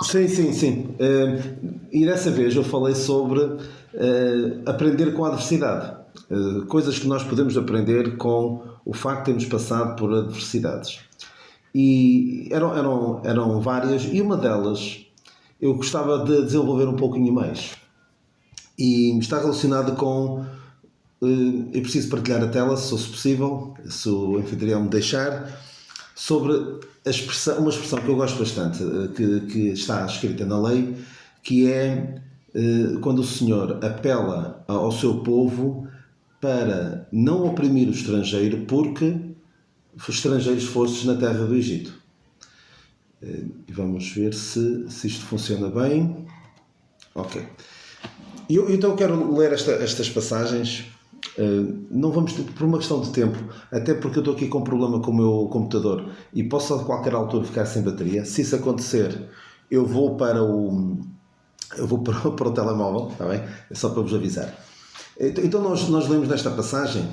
Sim, sim, sim. E dessa vez eu falei sobre aprender com a adversidade. Coisas que nós podemos aprender com o facto de termos passado por adversidades. E eram várias, e uma delas eu gostava de desenvolver um pouquinho mais. E está relacionada com. Eu preciso partilhar a tela, se fosse possível, se o anfitrião me deixar, sobre uma expressão que eu gosto bastante, que está escrita na lei, que é quando o Senhor apela ao seu povo para não oprimir o estrangeiro, porque estrangeiros fostes na terra do Egito. Vamos ver se isto funciona bem. Ok. Então quero ler estas passagens. Não vamos ter, por uma questão de tempo, até porque eu estou aqui com um problema com o meu computador e posso a qualquer altura ficar sem bateria. Se isso acontecer, eu vou para o telemóvel, está bem? É só para vos avisar. Então nós lemos nesta passagem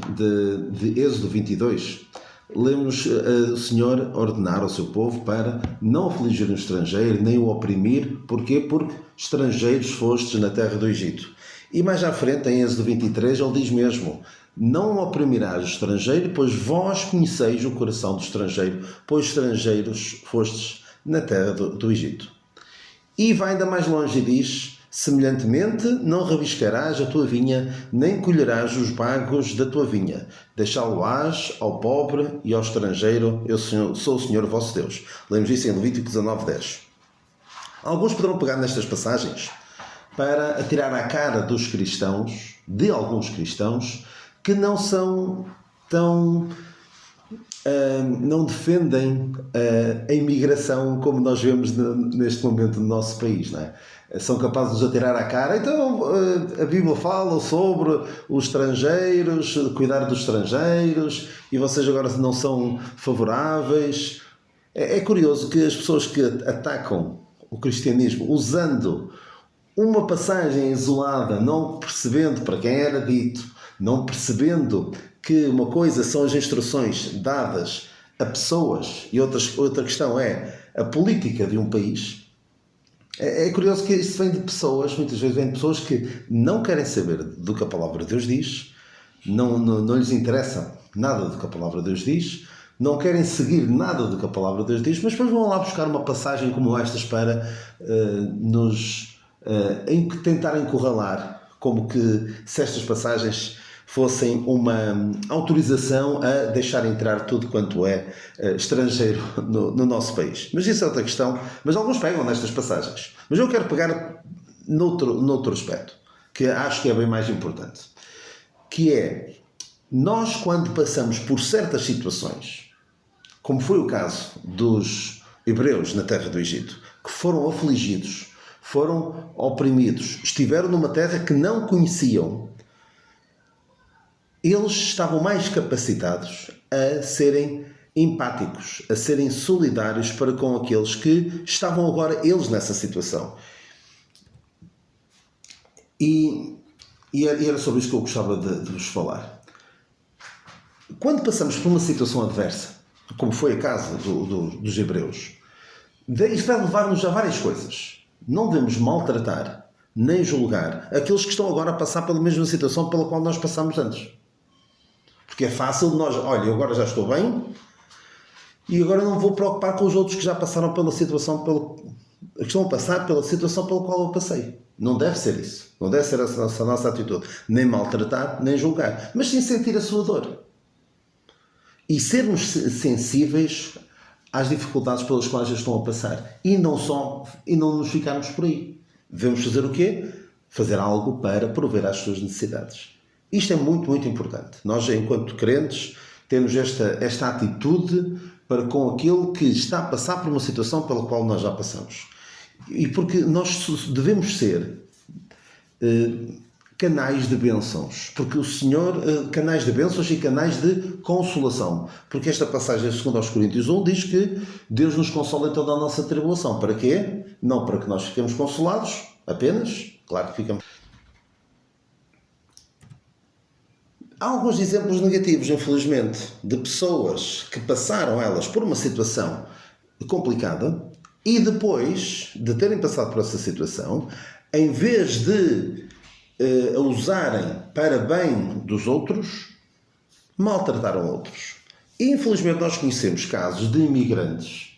de Êxodo 22, lemos o Senhor ordenar ao seu povo para não afligir um estrangeiro, nem o oprimir. Porquê? Porque estrangeiros fostes na terra do Egito. E mais à frente, em Êxodo 23, ele diz mesmo: não oprimirás o estrangeiro, pois vós conheceis o coração do estrangeiro, pois estrangeiros fostes na terra do Egito. E vai ainda mais longe e diz: semelhantemente, não rabiscarás a tua vinha, nem colherás os bagos da tua vinha. Deixá-lo-ás ao pobre e ao estrangeiro, eu sou o Senhor vosso Deus. Lemos isso em Levítico 19:10. Alguns poderão pegar nestas passagens para atirar à cara dos cristãos, de alguns cristãos, que não são tão... não defendem a imigração como nós vemos neste momento no nosso país, não é? São capazes de nos atirar à cara. Então a Bíblia fala sobre os estrangeiros, cuidar dos estrangeiros, e vocês agora não são favoráveis. É curioso que as pessoas que atacam o cristianismo usando uma passagem isolada, não percebendo para quem era dito, não percebendo que uma coisa são as instruções dadas a pessoas e outra questão é a política de um país. É curioso que isto vem de pessoas, muitas vezes vem de pessoas que não querem saber do que a palavra de Deus diz, não lhes interessa nada do que a palavra de Deus diz, não querem seguir nada do que a palavra de Deus diz, mas depois vão lá buscar uma passagem como estas para tentar encurralar, como que se estas passagens fossem uma autorização a deixar entrar tudo quanto é estrangeiro no nosso país. Mas isso é outra questão. Mas alguns pegam nestas passagens. Mas eu quero pegar noutro aspecto, que acho que é bem mais importante, que é, nós quando passamos por certas situações, como foi o caso dos hebreus na terra do Egito, que foram afligidos, foram oprimidos, estiveram numa terra que não conheciam, eles estavam mais capacitados a serem empáticos, a serem solidários para com aqueles que estavam agora eles nessa situação. E era sobre isso que eu gostava de vos falar. Quando passamos por uma situação adversa, como foi o caso dos hebreus, isto vai levar-nos a várias coisas. Não devemos maltratar nem julgar aqueles que estão agora a passar pela mesma situação pela qual nós passámos antes. Porque é fácil de nós, olha, eu agora já estou bem e agora não me vou preocupar com os outros que já passaram pela situação, que estão a passar pela situação pela qual eu passei. Não deve ser isso. Não deve ser essa a nossa atitude. Nem maltratar, nem julgar. Mas sim sentir a sua dor. E sermos sensíveis às dificuldades pelas quais eles estão a passar. E não nos ficarmos por aí. Devemos fazer o quê? Fazer algo para prover às suas necessidades. Isto é muito, muito importante. Nós, enquanto crentes, temos esta atitude para com aquele que está a passar por uma situação pela qual nós já passamos. E porque nós devemos ser canais de bênçãos. Porque o Senhor, canais de bênçãos e canais de consolação. Porque esta passagem, segundo aos Coríntios 1, diz que Deus nos consola em toda a nossa tribulação. Para quê? Não para que nós fiquemos consolados apenas. Claro que ficamos. Há alguns exemplos negativos, infelizmente, de pessoas que passaram elas por uma situação complicada E depois de terem passado por essa situação, em vez de a usarem para bem dos outros, maltrataram outros. E, infelizmente, nós conhecemos casos de imigrantes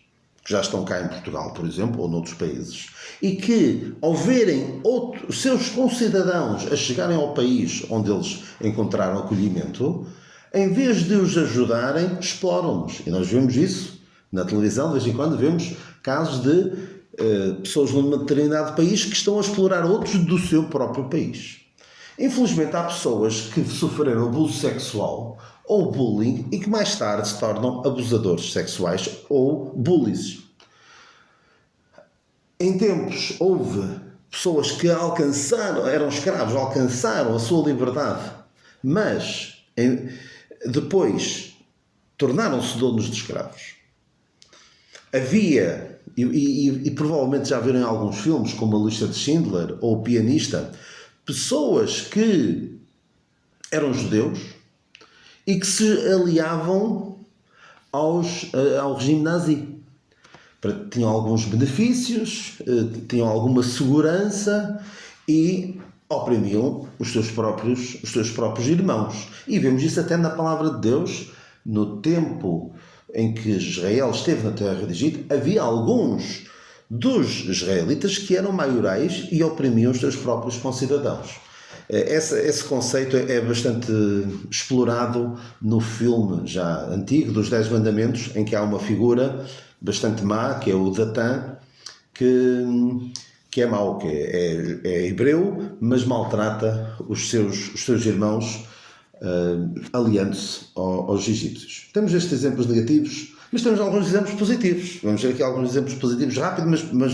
que já estão cá em Portugal, por exemplo, ou noutros países, e que, ao verem os seus concidadãos a chegarem ao país onde eles encontraram acolhimento, em vez de os ajudarem, exploram-nos. E nós vemos isso na televisão, de vez em quando vemos casos de pessoas num determinado país que estão a explorar outros do seu próprio país. Infelizmente, há pessoas que sofreram abuso sexual ou bullying e que mais tarde se tornam abusadores sexuais ou bullies. Em tempos houve pessoas que eram escravos, alcançaram a sua liberdade, mas depois tornaram-se donos de escravos. Havia, e provavelmente já viram em alguns filmes, como A Lista de Schindler ou O Pianista, pessoas que eram judeus e que se aliavam ao regime nazi. Tinham alguns benefícios, tinham alguma segurança e oprimiam os seus próprios irmãos. E vemos isso até na palavra de Deus. No tempo em que Israel esteve na terra de Egito, havia alguns dos israelitas que eram maiorais e oprimiam os seus próprios concidadãos. Esse conceito é bastante explorado no filme já antigo dos 10 Mandamentos, em que há uma figura bastante má, que é o Datã, que é mau, que é hebreu, mas maltrata os seus irmãos, aliando-se aos egípcios. Temos estes exemplos negativos, mas temos alguns exemplos positivos. Vamos ver aqui alguns exemplos positivos rápido, mas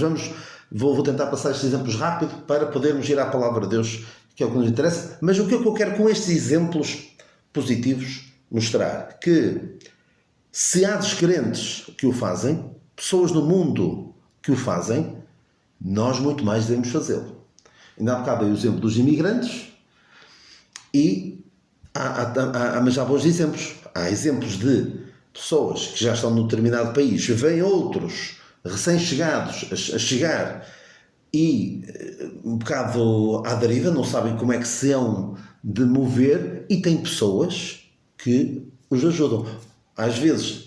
vou tentar passar estes exemplos rápido para podermos ir à palavra de Deus, que é o que nos interessa. Mas o que eu quero com estes exemplos positivos mostrar? Que se há descrentes que o fazem, pessoas no mundo que o fazem, nós muito mais devemos fazê-lo. Ainda há bocado aí o exemplo dos imigrantes mas há bons exemplos. Há exemplos de pessoas que já estão num determinado país, vêm outros recém-chegados a chegar e um bocado à deriva, não sabem como é que se hão de mover, e tem pessoas que os ajudam. Às vezes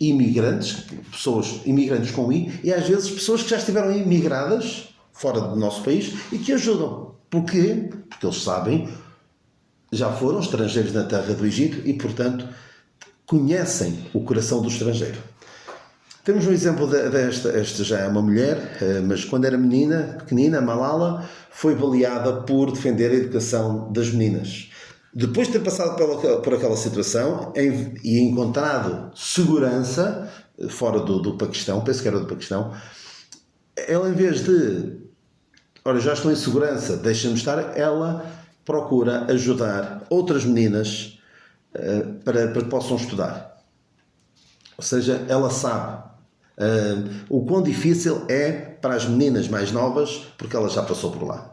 pessoas imigrantes com I, e às vezes pessoas que já estiveram imigradas fora do nosso país e que ajudam. Porquê? Porque eles sabem, já foram estrangeiros na terra do Egito e, portanto, conhecem o coração do estrangeiro. Temos um exemplo esta já é uma mulher, mas quando era pequenina, Malala, foi baleada por defender a educação das meninas. Depois de ter passado por aquela situação e encontrado segurança fora do Paquistão, penso que era do Paquistão, ela, em vez de, já estou em segurança, deixa-me estar, ela procura ajudar outras meninas para que possam estudar. Ou seja, ela sabe o quão difícil é para as meninas mais novas, porque ela já passou por lá.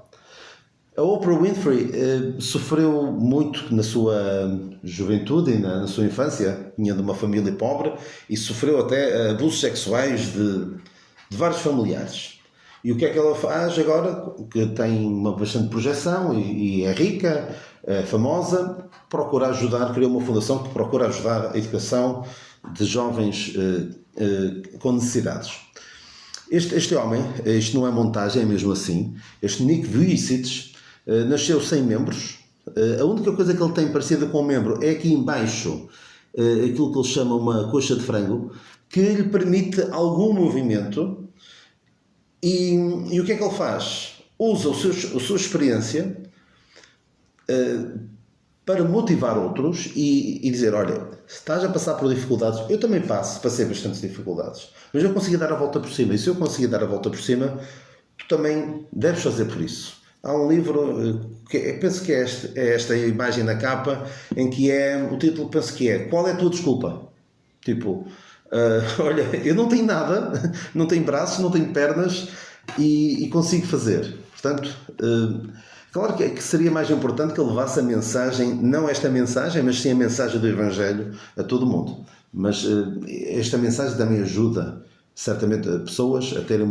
A Oprah Winfrey sofreu muito na sua juventude e na sua infância, vinha de uma família pobre e sofreu até abusos sexuais de vários familiares. E o que é que ela faz agora, que tem uma bastante projeção e é rica, é famosa, procura ajudar, criou uma fundação que procura ajudar a educação de jovens com necessidades. Este homem, isto não é montagem, é mesmo assim, este Nick Vujicic, nasceu sem membros. A única coisa que ele tem parecida com um membro é aqui em baixo, aquilo que ele chama uma coxa de frango, que lhe permite algum movimento. E o que é que ele faz? Usa a sua experiência para motivar outros e dizer, olha, se estás a passar por dificuldades, eu também passei bastantes dificuldades, mas eu consegui dar a volta por cima, e se eu conseguir dar a volta por cima, tu também deves fazer por isso. Há um livro, penso que é esta imagem na capa, em que o título penso que é Qual é a tua desculpa? Tipo, olha, eu não tenho nada, não tenho braços, não tenho pernas e consigo fazer. Portanto, claro que seria mais importante que ele levasse a mensagem, não esta mensagem, mas sim a mensagem do Evangelho a todo mundo. Mas esta mensagem também ajuda certamente pessoas a terem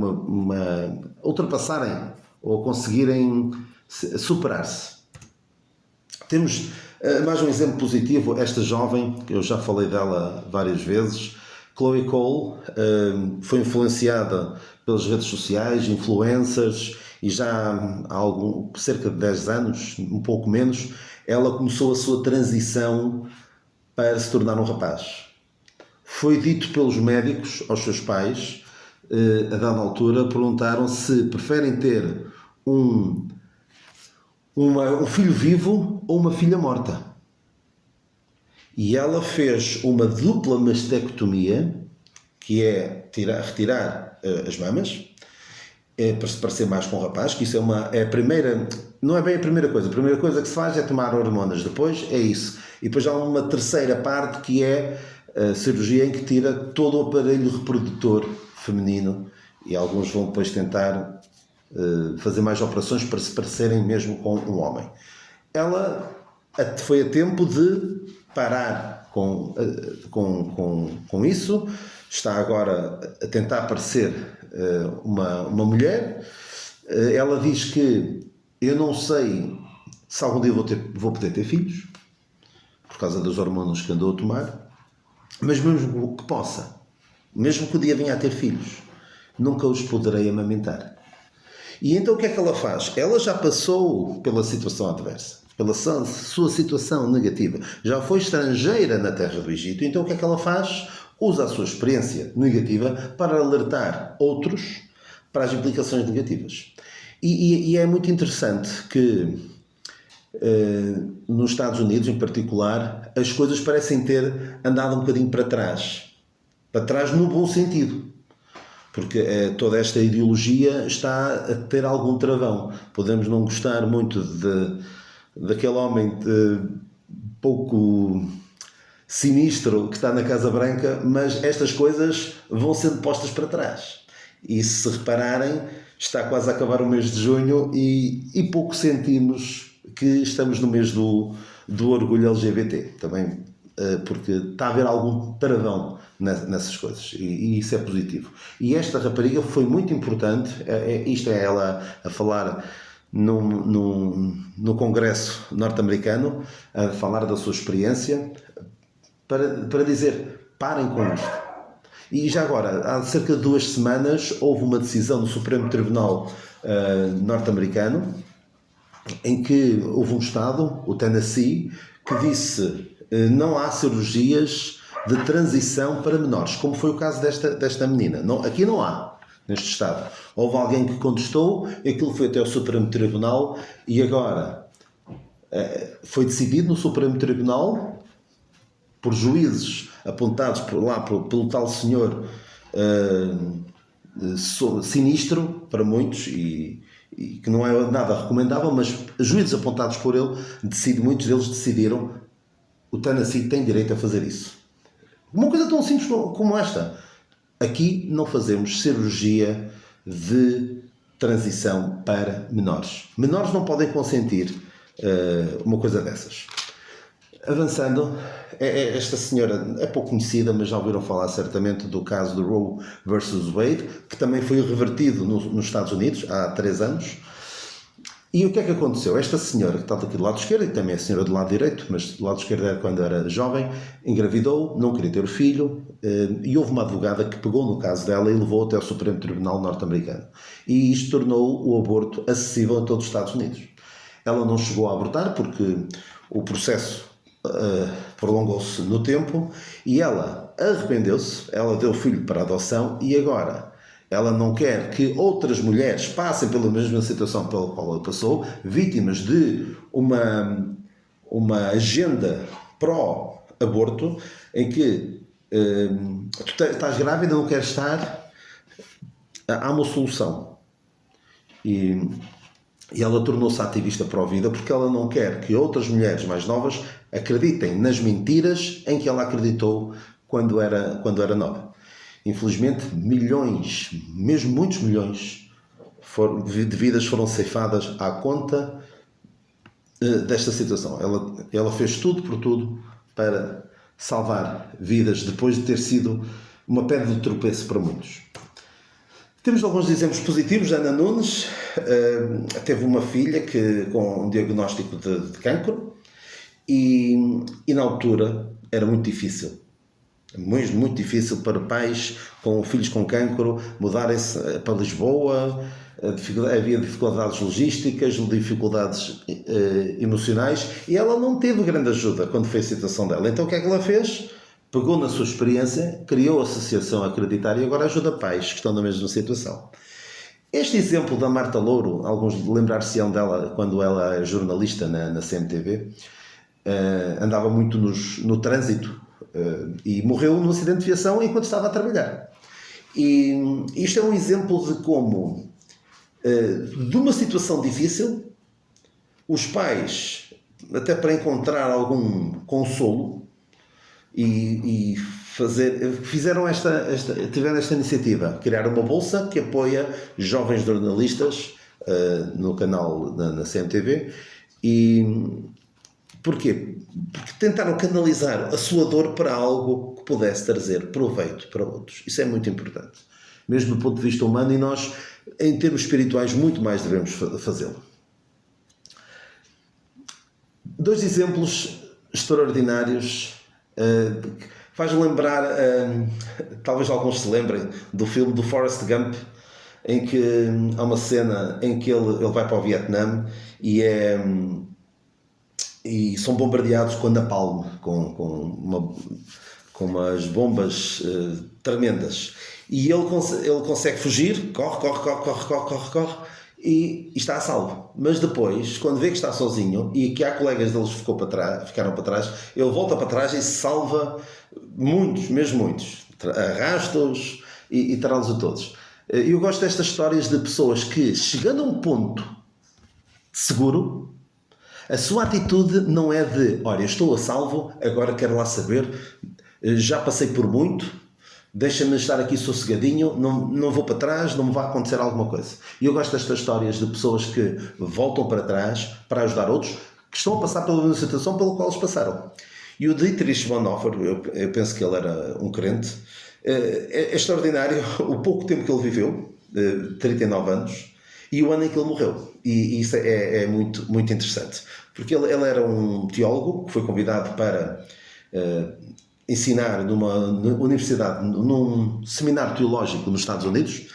ultrapassarem ou conseguirem superar-se. Temos mais um exemplo positivo, esta jovem, que eu já falei dela várias vezes, Chloe Cole, foi influenciada pelas redes sociais, influencers, e já há cerca de 10 anos, um pouco menos, ela começou a sua transição para se tornar um rapaz. Foi dito pelos médicos aos seus pais, a dada altura, perguntaram se preferem ter um filho vivo ou uma filha morta. E ela fez uma dupla mastectomia, que é retirar as mamas, para se parecer mais com o rapaz, que isso é a primeira, não é bem a primeira coisa que se faz é tomar hormonas, depois é isso. E depois há uma terceira parte que é a cirurgia em que tira todo o aparelho reprodutor feminino, e alguns vão depois tentar fazer mais operações para se parecerem mesmo com um homem. Ela foi a tempo de parar com isso, está agora a tentar parecer uma mulher. Ela diz que eu não sei se algum dia vou poder ter filhos, por causa das hormonas que andou a tomar, mas mesmo que possa, mesmo que o dia venha a ter filhos, nunca os poderei amamentar. E então o que é que ela faz? Ela já passou pela situação adversa, pela sua situação negativa, já foi estrangeira na terra do Egito, então o que é que ela faz? Usa a sua experiência negativa para alertar outros para as implicações negativas. E é muito interessante que nos Estados Unidos, em particular, as coisas parecem ter andado um bocadinho para trás no bom sentido, porque toda esta ideologia está a ter algum travão. Podemos não gostar muito daquele homem pouco sinistro que está na Casa Branca, mas estas coisas vão sendo postas para trás. E se repararem, está quase a acabar o mês de junho e pouco sentimos que estamos no mês do orgulho LGBT. Também porque está a haver algum travão nessas coisas, e isso é positivo. E esta rapariga foi muito importante, isto é ela a falar no Congresso norte-americano, a falar da sua experiência, para dizer, parem com isto. E já agora, há cerca de 2 semanas, houve uma decisão do Supremo Tribunal norte-americano, em que houve um estado, o Tennessee, que disse não há cirurgias de transição para menores, como foi o caso desta menina. Não, aqui não há, neste estado. Houve alguém que contestou, aquilo foi até o Supremo Tribunal, e agora foi decidido no Supremo Tribunal, por juízes apontados pelo tal senhor sinistro para muitos, e que não é nada recomendável, mas juízes apontados por ele, muitos deles decidiram: o Tennessee tem direito a fazer isso. Uma coisa tão simples como esta. Aqui não fazemos cirurgia de transição para menores. Menores não podem consentir uma coisa dessas. Avançando, esta senhora é pouco conhecida, mas já ouviram falar certamente do caso do Roe versus Wade, que também foi revertido nos Estados Unidos há 3 anos. E o que é que aconteceu? Esta senhora, que está aqui do lado esquerdo, e também é a senhora do lado direito, mas do lado esquerdo era quando era jovem, engravidou, não queria ter o filho, e houve uma advogada que pegou no caso dela e levou até ao Supremo Tribunal norte-americano. E isto tornou o aborto acessível em todos os Estados Unidos. Ela não chegou a abortar porque o processo prolongou-se no tempo, e ela arrependeu-se, ela deu o filho para adoção, e agora ela não quer que outras mulheres passem pela mesma situação pela qual ela passou, vítimas de uma agenda pró-aborto, em que tu estás grávida, não queres estar, há uma solução. E ela tornou-se ativista pró-vida porque ela não quer que outras mulheres mais novas acreditem nas mentiras em que ela acreditou quando era nova. Infelizmente, milhões, mesmo muitos milhões de vidas foram ceifadas à conta desta situação. Ela fez tudo por tudo para salvar vidas depois de ter sido uma pedra de tropeço para muitos. Temos alguns exemplos positivos. Ana Nunes teve uma filha com um diagnóstico de cancro e na altura era muito difícil. Muito difícil para pais com filhos com cancro mudarem-se para Lisboa. Havia dificuldades logísticas, dificuldades emocionais, e ela não teve grande ajuda quando foi a situação dela. Então o que é que ela fez? Pegou na sua experiência, criou a Associação Acreditar e agora ajuda pais que estão na mesma situação. Este exemplo da Marta Louro, alguns lembrar-se-ão dela quando ela é jornalista na CMTV, andava muito no trânsito e morreu num acidente de viação enquanto estava a trabalhar. E isto é um exemplo de como, de uma situação difícil, os pais, até para encontrar algum consolo, tiveram esta iniciativa, criar uma bolsa que apoia jovens jornalistas no canal na CMTV. E porquê? Porque tentaram canalizar a sua dor para algo que pudesse trazer proveito para outros. Isso é muito importante, mesmo do ponto de vista humano, e nós, em termos espirituais, muito mais devemos fazê-lo. Dois exemplos extraordinários. Faz lembrar, talvez alguns se lembrem, do filme do Forrest Gump, em que há uma cena em que ele vai para o Vietnã e são bombardeados com napalm, com umas bombas tremendas, e ele consegue fugir, corre e está a salvo. Mas depois, quando vê que está sozinho e que há colegas deles que ficaram para trás, ele volta para trás e salva muitos, mesmo muitos, arrasta-os e traz-los a todos. Eu gosto destas histórias de pessoas que, chegando a um ponto seguro, a sua atitude não é de, olha, estou a salvo, agora quero lá saber, já passei por muito, deixa-me estar aqui sossegadinho, não vou para trás, não me vai acontecer alguma coisa. E eu gosto destas histórias de pessoas que voltam para trás para ajudar outros que estão a passar pela mesma situação pela qual eles passaram. E o Dietrich Bonhoeffer, eu penso que ele era um crente, é extraordinário o pouco tempo que ele viveu, 39 anos, e o ano em que ele morreu. E isso é muito, muito interessante. Porque ele era um teólogo que foi convidado para ensinar numa universidade, num seminário teológico nos Estados Unidos,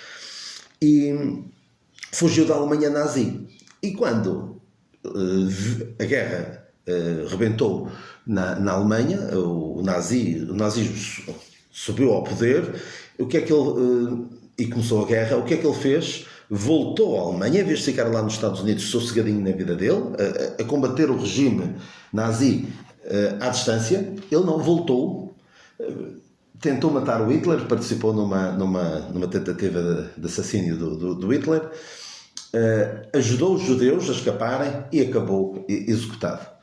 e fugiu da Alemanha nazi. E quando a guerra rebentou na Alemanha, o nazismo subiu ao poder, e começou a guerra, o que é que ele fez? Voltou à Alemanha, em vez de ficar lá nos Estados Unidos sossegadinho na vida dele, a combater o regime nazi à distância. Ele não voltou, tentou matar o Hitler, participou numa tentativa de assassínio do Hitler, ajudou os judeus a escaparem e acabou executado.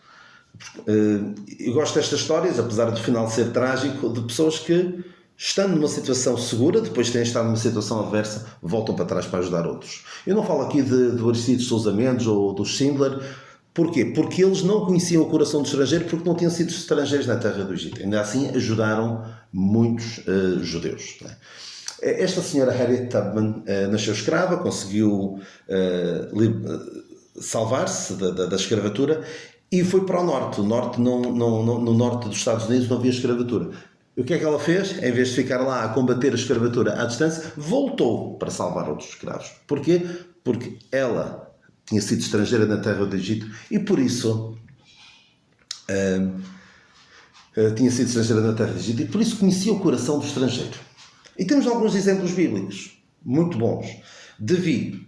Eu gosto destas histórias, apesar do final ser trágico, de pessoas que, estando numa situação segura, depois de terem estado numa situação adversa, voltam para trás para ajudar outros. Eu não falo aqui do Aristides Sousa Mendes ou do Schindler. Porquê? Porque eles não conheciam o coração do estrangeiro, porque não tinham sido estrangeiros na terra do Egito. Ainda assim ajudaram muitos judeus. Esta senhora Harriet Tubman nasceu escrava, conseguiu salvar-se da escravatura e foi para o norte. No norte dos Estados Unidos não havia escravatura. E o que é que ela fez? Em vez de ficar lá a combater a escravatura à distância, voltou para salvar outros escravos. Porquê? Porque ela tinha sido estrangeira na terra do Egito e por isso conhecia o coração do estrangeiro. E temos alguns exemplos bíblicos muito bons. Davi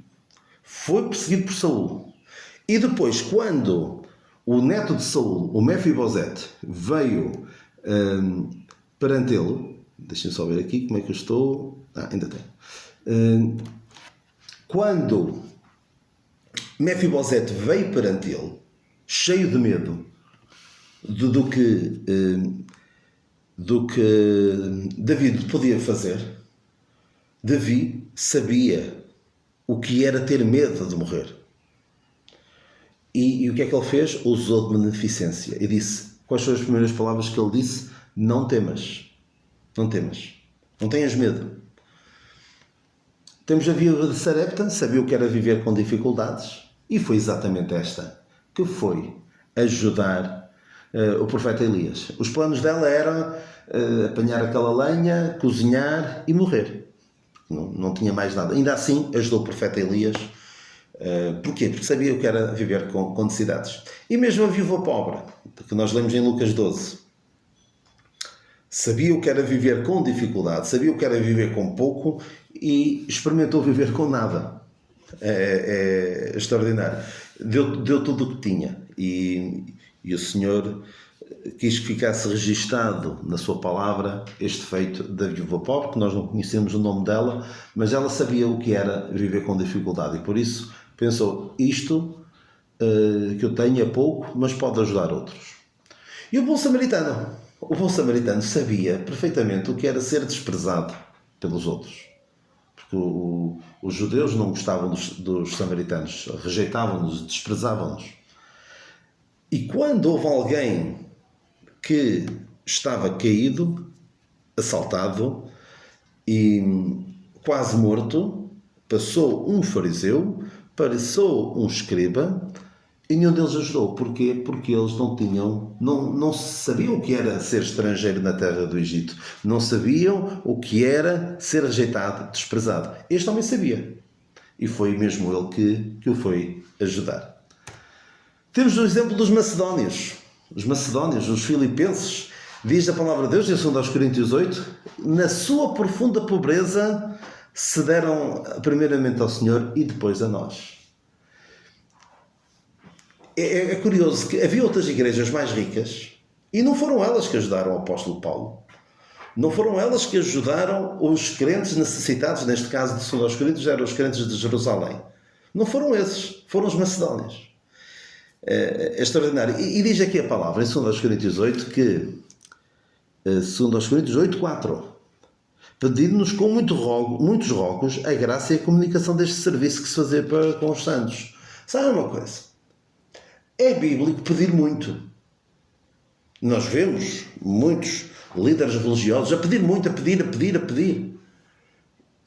foi perseguido por Saul e depois, quando o neto de Saul, o Mefibosete, veio perante ele, deixem-me só ver aqui como é que eu estou. Ainda tenho. Quando Mefibosete veio perante ele, cheio de medo do que Davi podia fazer, Davi sabia o que era ter medo de morrer. E o que é que ele fez? Usou de beneficência e disse, quais foram as primeiras palavras que ele disse? Não temas, não temas. Não tenhas medo. Temos a viúva de Sarepta, sabia o que era viver com dificuldades, e foi exatamente esta que foi ajudar o profeta Elias. Os planos dela eram apanhar aquela lenha, cozinhar e morrer. Não tinha mais nada. Ainda assim, ajudou o profeta Elias. Porquê? Porque sabia o que era viver com necessidades. E mesmo a viúva pobre, que nós lemos em Lucas 12, sabia o que era viver com dificuldade, sabia o que era viver com pouco e experimentou viver com nada. É extraordinário. Deu tudo o que tinha. E o Senhor quis que ficasse registado na sua palavra este feito da viúva pobre, que nós não conhecemos o nome dela, mas ela sabia o que era viver com dificuldade e por isso pensou, isto que eu tenho é pouco, mas pode ajudar outros. E o bom samaritano sabia perfeitamente o que era ser desprezado pelos outros. Porque os judeus não gostavam dos samaritanos, rejeitavam-nos, desprezavam-nos. E quando houve alguém que estava caído, assaltado e quase morto, passou um fariseu, passou um escriba e nenhum deles ajudou. Porquê? Porque eles não sabiam o que era ser estrangeiro na terra do Egito. Não sabiam o que era ser rejeitado, desprezado. Este homem sabia. E foi mesmo ele que o foi ajudar. Temos o exemplo dos macedónios. Os macedónios, os filipenses, diz a palavra de Deus, em 2 Coríntios 8, na sua profunda pobreza se deram primeiramente ao Senhor e depois a nós. É curioso que havia outras igrejas mais ricas e não foram elas que ajudaram o apóstolo Paulo. Não foram elas que ajudaram os crentes necessitados, neste caso de 2 Coríntios, eram os crentes de Jerusalém. Não foram esses, foram os macedónios. É extraordinário. E diz aqui a palavra, em 2 Coríntios 8, que 2 Coríntios 8, 4, pedindo-nos com muitos rogos a graça e a comunicação deste serviço que se fazia para com os santos. Sabe uma coisa? É bíblico pedir muito. Nós vemos muitos líderes religiosos a pedir muito, a pedir.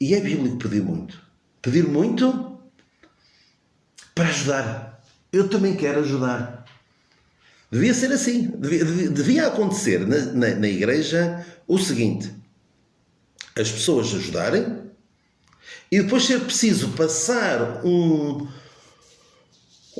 E é bíblico pedir muito. Pedir muito para ajudar. Eu também quero ajudar. Devia ser assim. Devia acontecer na igreja o seguinte. As pessoas ajudarem e depois ser preciso passar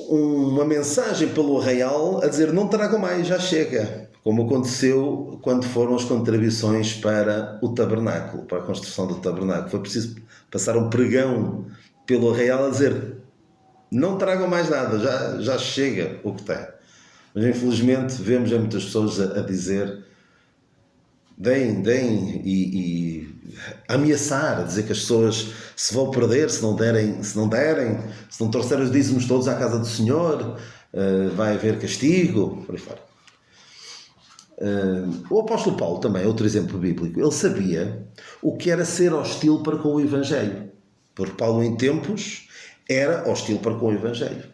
uma mensagem pelo arraial a dizer não tragam mais, já chega. Como aconteceu quando foram as contribuições para o tabernáculo, para a construção do tabernáculo. Foi preciso passar um pregão pelo arraial a dizer não tragam mais nada, já chega o que tem. Mas infelizmente vemos muitas pessoas a dizer deem e ameaçar, a dizer que as pessoas se vão perder se não trouxerem os dízimos todos à casa do Senhor, vai haver castigo, por aí fora. O apóstolo Paulo também é outro exemplo bíblico. Ele sabia o que era ser hostil para com o Evangelho, porque Paulo em tempos era hostil para com o Evangelho.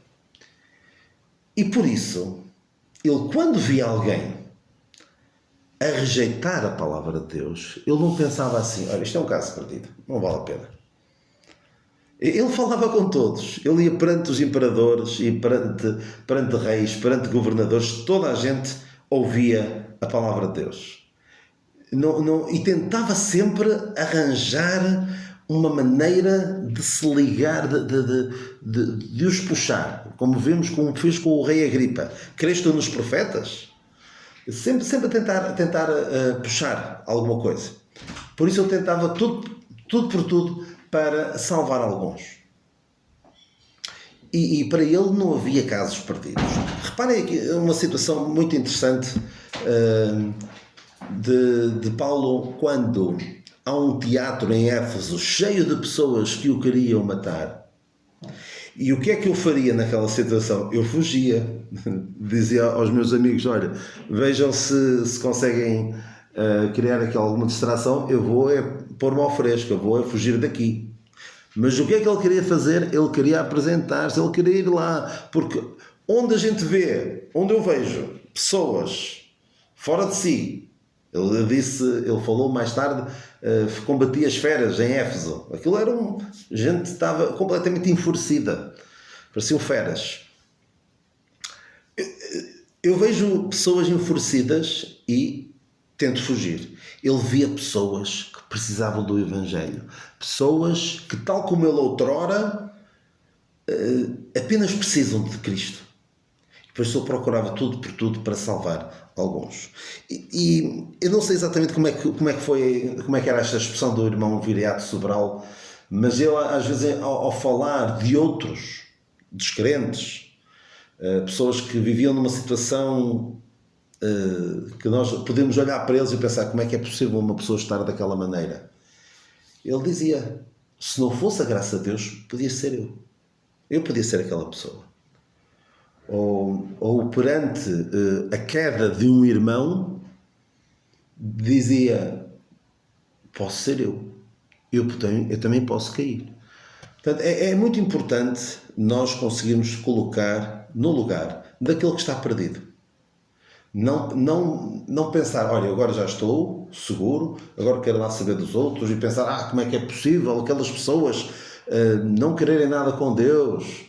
E por isso, ele quando via alguém a rejeitar a palavra de Deus, ele não pensava assim, olha, isto é um caso perdido, não vale a pena. Ele falava com todos, ele ia perante os imperadores e perante reis, perante governadores, toda a gente ouvia a palavra de Deus. E tentava sempre arranjar uma maneira de se ligar, de os puxar, como vemos, como fez com o rei Agripa. Crês tu nos profetas? Sempre a tentar puxar alguma coisa. Por isso eu tentava tudo por tudo para salvar alguns. E para ele não havia casos perdidos. Reparem aqui uma situação muito interessante de Paulo quando há um teatro em Éfeso cheio de pessoas que o queriam matar. E o que é que eu faria naquela situação? Eu fugia. Dizia aos meus amigos, olha, vejam se conseguem criar aqui alguma distração, eu vou pôr-me ao fresco, eu vou fugir daqui. Mas o que é que ele queria fazer? Ele queria apresentar-se, ele queria ir lá. Porque onde a gente vê, onde eu vejo pessoas fora de si, Ele falou mais tarde, combatia as feras em Éfeso. Aquilo era gente estava completamente enfurecida. Pareciam feras. Eu vejo pessoas enfurecidas e tento fugir. Ele via pessoas que precisavam do Evangelho. Pessoas que, tal como ele outrora, apenas precisam de Cristo. Por isso ele procurava tudo por tudo para salvar alguns. E eu não sei exatamente como é que era esta expressão do irmão Viriato Sobral, mas eu às vezes ao falar de outros descrentes, pessoas que viviam numa situação que nós podemos olhar para eles e pensar como é que é possível uma pessoa estar daquela maneira. Ele dizia, se não fosse a graça de Deus, podia ser eu. Eu podia ser aquela pessoa. Ou perante a queda de um irmão, dizia, posso ser eu. Eu também posso cair. Portanto, é muito importante nós conseguirmos colocar no lugar daquele que está perdido. Não pensar, olha, agora já estou seguro, agora quero lá saber dos outros e pensar, como é que é possível aquelas pessoas não quererem nada com Deus.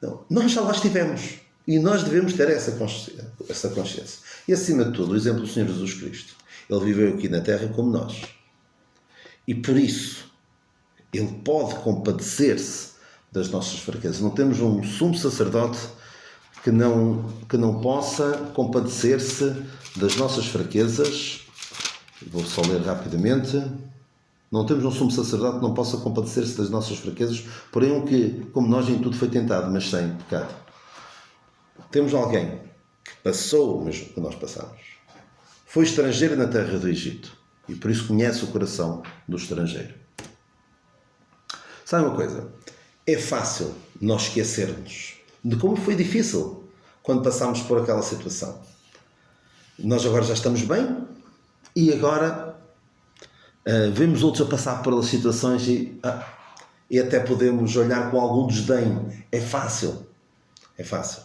Não, nós já lá estivemos e nós devemos ter essa consciência. E acima de tudo, o exemplo do Senhor Jesus Cristo. Ele viveu aqui na terra como nós. E por isso, Ele pode compadecer-se das nossas fraquezas. Não temos um sumo sacerdote que não possa compadecer-se das nossas fraquezas. Vou só ler rapidamente. Não temos um sumo sacerdote que não possa compadecer-se das nossas fraquezas, porém um que, como nós, em tudo foi tentado, mas sem pecado. Temos alguém que passou o mesmo que nós passamos. Foi estrangeiro na terra do Egito e por isso conhece o coração do estrangeiro. Sabe uma coisa? É fácil nós esquecermos de como foi difícil quando passámos por aquela situação. Nós agora já estamos bem e agora vemos outros a passar por aquelas situações e até podemos olhar com algum desdém. É fácil. É fácil.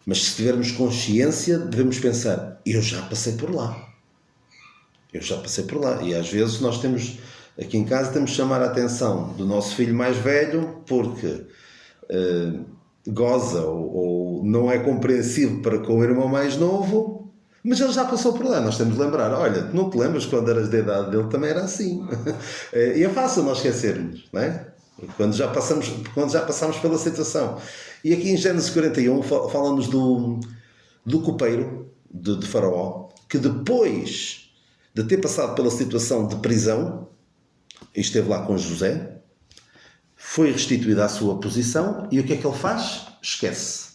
Mas se tivermos consciência, devemos pensar, eu já passei por lá. Eu já passei por lá. E às vezes nós temos, aqui em casa, temos de chamar a atenção do nosso filho mais velho porque goza ou não é compreensivo para com o irmão mais novo, mas ele já passou por lá. Nós temos de lembrar, olha, não te lembras quando eras da idade dele também era assim. E é fácil nós esquecermos, não é? Quando já passamos pela situação. E aqui em Gênesis 41 fala-nos do copeiro de Faraó, que depois de ter passado pela situação de prisão, e esteve lá com José, foi restituído à sua posição, e o que é que ele faz? Esquece.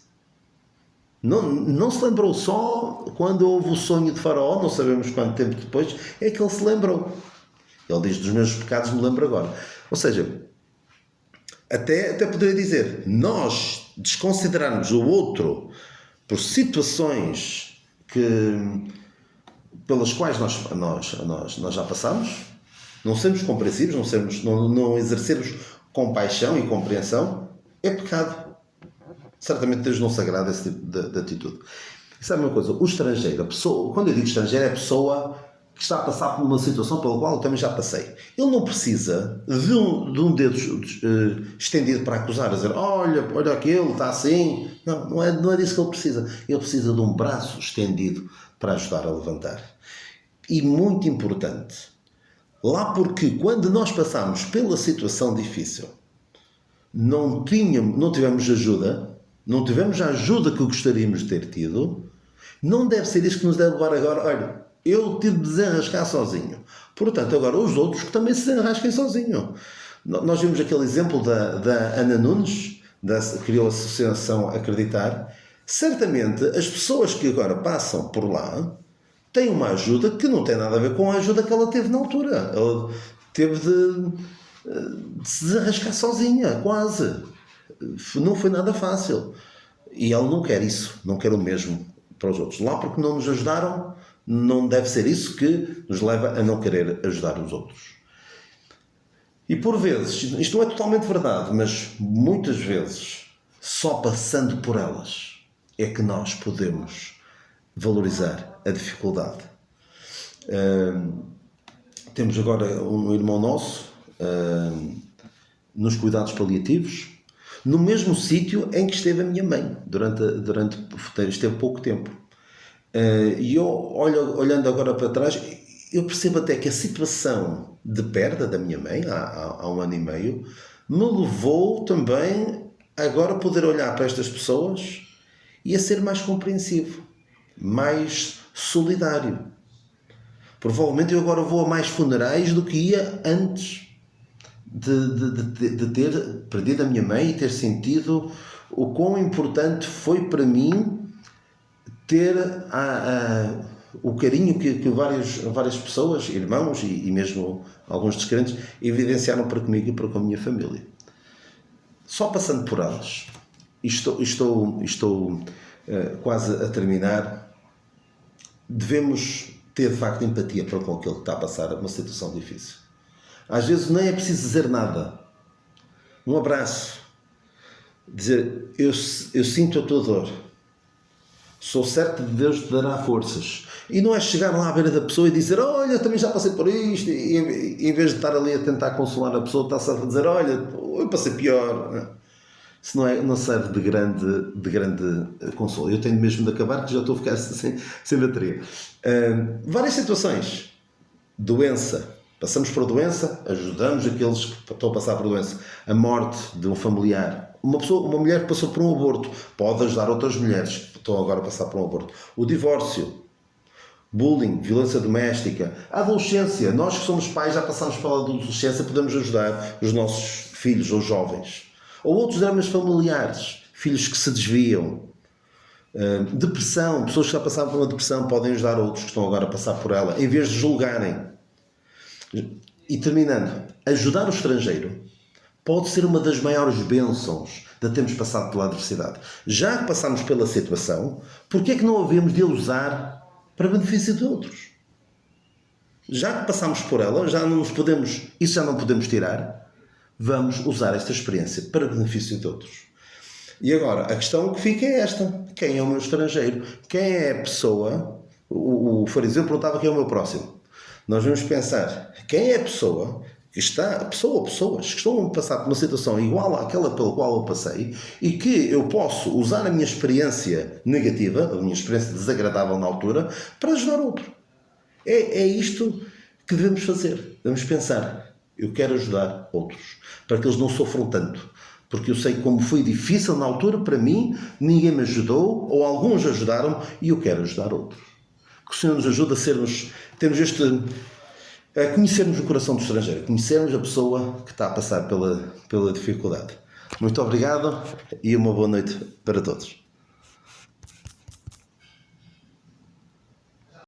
Não se lembrou, só quando houve o sonho de Faraó, não sabemos quanto tempo depois, é que ele se lembrou. Ele diz, dos meus pecados me lembro agora. Ou seja, até poderia dizer, nós desconsiderarmos o outro por situações pelas quais nós já passamos, não sermos compreensivos, não exercermos compaixão e compreensão, é pecado. Certamente Deus não se agrada esse tipo de atitude. E sabe uma coisa? O estrangeiro, a pessoa, quando eu digo estrangeiro, é a pessoa que está a passar por uma situação pela qual eu também já passei. Ele não precisa de um dedo estendido para acusar, a dizer, olha aquele, está assim. Não é disso que ele precisa. Ele precisa de um braço estendido para ajudar a levantar. E muito importante, lá porque quando nós passamos pela situação difícil, não tivemos ajuda, não tivemos a ajuda que gostaríamos de ter tido, não deve ser isso que nos deve levar agora, olha, eu tive de desenrascar sozinho. Portanto, agora os outros que também se desenrasquem sozinho. Nós vimos aquele exemplo da Ana Nunes, que criou a Associação Acreditar. Certamente, as pessoas que agora passam por lá têm uma ajuda que não tem nada a ver com a ajuda que ela teve na altura. Ela teve de se desenrascar sozinha, quase. Não foi nada fácil. E ela não quer isso, não quer o mesmo para os outros. Lá porque não nos ajudaram, não deve ser isso que nos leva a não querer ajudar os outros. E por vezes, isto não é totalmente verdade, mas muitas vezes, só passando por elas, é que nós podemos valorizar a dificuldade. Temos agora um irmão nosso nos cuidados paliativos, no mesmo sítio em que esteve a minha mãe, esteve pouco tempo. E eu, olhando agora para trás, eu percebo até que a situação de perda da minha mãe, há 1 ano e meio, me levou também agora a poder olhar para estas pessoas e a ser mais compreensivo, mais solidário. Provavelmente eu agora vou a mais funerais do que ia antes de ter perdido a minha mãe e ter sentido o quão importante foi para mim ter o carinho que várias pessoas, irmãos e mesmo alguns descrentes, evidenciaram para comigo e para com a minha família. Só passando por elas, estou quase a terminar, devemos ter de facto empatia para com aquele que está a passar uma situação difícil. Às vezes nem é preciso dizer nada. Um abraço. Dizer, eu sinto a tua dor. Sou certo de Deus te dará forças. E não é chegar lá à beira da pessoa e dizer, olha, também já passei por isto. E em vez de estar ali a tentar consolar a pessoa, está-se a dizer, olha, eu passei pior. Isso não serve de grande consolo. Eu tenho mesmo de acabar, que já estou a ficar sem bateria. Várias situações. Doença. Passamos por doença, ajudamos aqueles que estão a passar por doença. A morte de um familiar. Uma mulher que passou por um aborto pode ajudar outras mulheres que estão agora a passar por um aborto. O divórcio. Bullying, violência doméstica. A adolescência. Nós que somos pais, já passamos pela adolescência, podemos ajudar os nossos filhos ou jovens. Ou outros dramas familiares, filhos que se desviam, depressão, pessoas que já passaram por uma depressão podem ajudar outros que estão agora a passar por ela, em vez de julgarem. E terminando, ajudar o estrangeiro pode ser uma das maiores bênçãos de termos passado pela adversidade. Já que passamos pela situação, porquê é que não havemos de a usar para benefício de outros? Já que passamos por ela, isso já não podemos tirar. Vamos usar esta experiência para benefício de outros. E agora, a questão que fica é esta. Quem é o meu estrangeiro? Quem é a pessoa? O fariseu perguntava quem é o meu próximo. Nós vamos pensar, quem é a pessoa que pessoas que estão a passar por uma situação igual àquela pela qual eu passei e que eu posso usar a minha experiência negativa, a minha experiência desagradável na altura, para ajudar outro. É isto que devemos fazer. Devemos pensar, eu quero ajudar outros, para que eles não sofram tanto. Porque eu sei como foi difícil na altura para mim, ninguém me ajudou, ou alguns ajudaram, e eu quero ajudar outros. Que o Senhor nos ajude a conhecermos o coração do estrangeiro, conhecermos a pessoa que está a passar pela dificuldade. Muito obrigado e uma boa noite para todos.